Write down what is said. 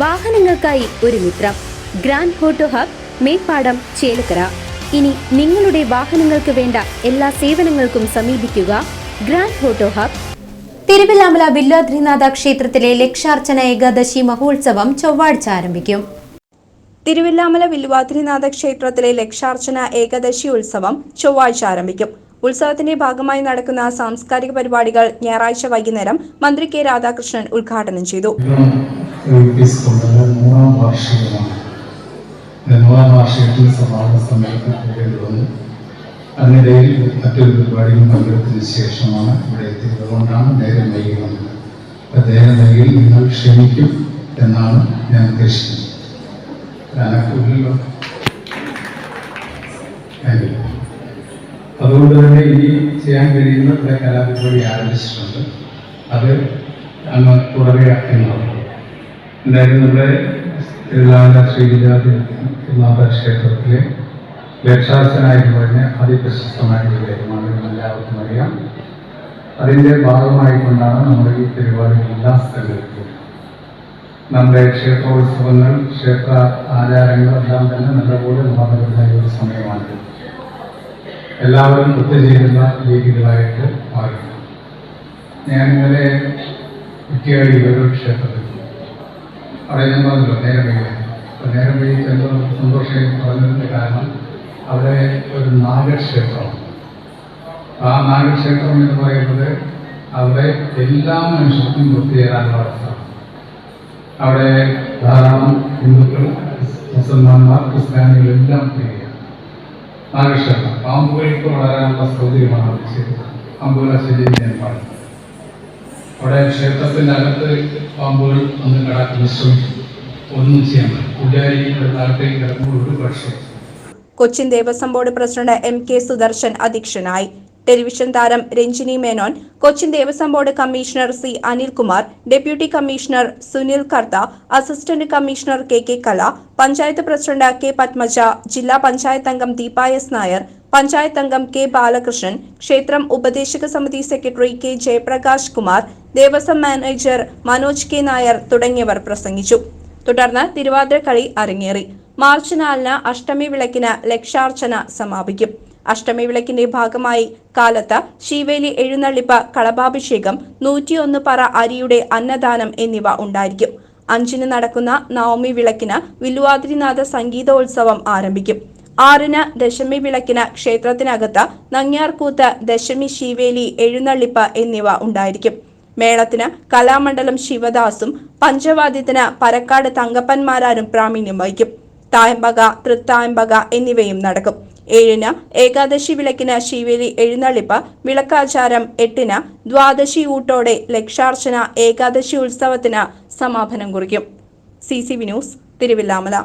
വാഹനങ്ങൾക്കായി ഒരു മിത്രം. Grand auto hub, Meppadam, Chelakkara. ഇനി നിങ്ങളുടെ വാഹനങ്ങൾക്ക് വേണ്ട എല്ലാ സേവനങ്ങൾക്കും സമീപിക്കുക grand auto hub. Thiruvilwamala Vilwadrinatha ക്ഷേത്രത്തിലെ ലക്ഷാർച്ചന ഏകാദശി മഹോത്സവം ചൊവ്വാഴ്ച ആരംഭിക്കും. തിരുവില്ലാമല വില്വാദ്രിനാഥ ക്ഷേത്രത്തിലെ ലക്ഷാർച്ചന ഏകാദശി ഉത്സവം ചൊവ്വാഴ്ച ആരംഭിക്കും. ഉത്സവത്തിന്റെ ഭാഗമായി നടക്കുന്ന സാംസ്കാരിക പരിപാടികൾ ഞായറാഴ്ച വൈകുന്നേരം മന്ത്രി കെ രാധാകൃഷ്ണൻ ഉദ്ഘാടനം ചെയ്തു. അതിനിടയിൽ മറ്റൊരു പരിപാടിയും പങ്കെടുത്തതിന് ശേഷമാണ് ഇവിടെ എത്തിയതുകൊണ്ടാണ് നേരം വൈകുന്നത്. നേരം വൈകിൽ നിങ്ങൾ ക്ഷമിക്കും എന്നാണ് ഞാൻ ഉദ്ദേശിക്കുന്നത്. അതുകൊണ്ട് തന്നെ ഇനി ചെയ്യാൻ കഴിയുന്ന ഇവിടെ കലാപരിപാടി ആരംഭിച്ചിട്ടുണ്ട്. അത് അങ്ങ് തുടരുക എന്നുള്ളത്. എന്തായാലും നമ്മുടെ തിരുവില്ലാമല ശ്രീനാഥ ക്ഷേത്രത്തിലെ ലക്ഷാർച്ചന എന്ന് പറഞ്ഞ അതിപ്രശസ്തമായിട്ടുള്ള കാര്യമാണ്, എല്ലാവർക്കും അറിയാം. അതിൻ്റെ ഭാഗമായിക്കൊണ്ടാണ് നമ്മുടെ ഈ പരിപാടികളെല്ലാം സംഘടിപ്പിക്കുന്നത്. നമ്മുടെ ക്ഷേത്രോത്സവങ്ങൾ, ക്ഷേത്ര ആചാരങ്ങളെല്ലാം തന്നെ നല്ലപോലെ നടന്നുവരുന്ന ഒരു സമയമാണ്. എല്ലാവരും ഒത്തുചേരുന്ന രീതികളായിട്ട് മാറി. ഞാൻ ഇന്നലെ കുറ്റിയാടി ഒരു ക്ഷേത്രത്തിൽ അവിടെ ഞാൻ പറഞ്ഞല്ലോ നേരം വൈകി എന്തോ സന്തോഷം പറഞ്ഞതിൻ്റെ കാരണം അവിടെ ഒരു നാഗക്ഷേത്രമാണ്. ആ നാഗക്ഷേത്രം എന്ന് പറയുന്നത് അവിടെ എല്ലാ മനുഷ്യർക്കും ഒത്തുചേരാനുള്ള അവസ്ഥ. അവിടെ ധാരാളം ഹിന്ദുക്കൾ, മുസൽമാന്മാർ, ക്രിസ്ത്യാനികളെല്ലാം ഒത്തുചേരുക. നാഗക്ഷേത്രം പാമ്പുകൾക്ക് വളരാനുള്ള സൗകര്യമാണ് അവിടെ ചെയ്തത്. പാമ്പുകളെ ശല്യം പാടില്ല. അവിടെ ക്ഷേത്രത്തിൻ്റെ അകത്ത് പാമ്പുകൾ ഒന്ന് കടക്കാൻ ശ്രമിക്കും, ഒന്നും ചെയ്യാൻ പറ്റും. പൂജാരിയുടെ താഴത്തേക്ക് കിടക്കുമ്പോൾ ഒരു പക്ഷേ. Cochin Devaswom board president MK Sudarshan അധ്യക്ഷനായി. ടെലിവിഷൻ താരം Ranjini Menon, Cochin Devaswom board commissioner C Anilkumar, deputy commissioner Sunil Kartha, assistant commissioner KK Kala, panchayat president K Padmaja, ജില്ലാ പഞ്ചായത്ത് അംഗം ദീപ S നായർ, പഞ്ചായത്ത് അംഗം K ബാലകൃഷ്ണൻ, ക്ഷേത്രം ഉപദേശക സമിതി secretary K Jayaprakash Kumar, Devaswom manager Manoj K Nair തുടങ്ങിയവർ പ്രസംഗിച്ചു. തുടർന്ന് തിരുവാതിരക്കളി അരങ്ങേറി. മാർച്ച് 4-ന് അഷ്ടമി വിളക്കിന് ലക്ഷാർച്ചന സമാപിക്കും. അഷ്ടമി വിളക്കിന്റെ ഭാഗമായി കാലത്ത് ശീവേലി എഴുന്നള്ളിപ്പ്, കളഭാഭിഷേകം, 101 പറ അരിയുടെ അന്നദാനം എന്നിവ ഉണ്ടായിരിക്കും. 5-ന് നടക്കുന്ന നവമി വിളക്കിന് വില്വാദ്രിനാഥ സംഗീതോത്സവം ആരംഭിക്കും. 6-ന് ദശമി വിളക്കിന് ക്ഷേത്രത്തിനകത്ത് നങ്ങ്യാർകൂത്ത്, ദശമി ശീവേലി എഴുന്നള്ളിപ്പ് എന്നിവ ഉണ്ടായിരിക്കും. മേളത്തിന് കലാമണ്ഡലം ശിവദാസും പഞ്ചവാദ്യത്തിന് പരക്കാട് തങ്കപ്പന്മാരാരും പ്രാവീണ്യം വഹിക്കും. തായമ്പക, തൃത്തായമ്പക എന്നിവയും നടക്കും. 7-ന് ഏകാദശി വിളക്കിന് ശീവേലി എഴുന്നള്ളിപ്പ്, വിളക്കാചാരം. 8-ന് ദ്വാദശി ഊട്ടോടെ ലക്ഷാർച്ചന ഏകാദശി ഉത്സവത്തിന് സമാപനം കുറിക്കും. CCV news, Thiruvilwamala.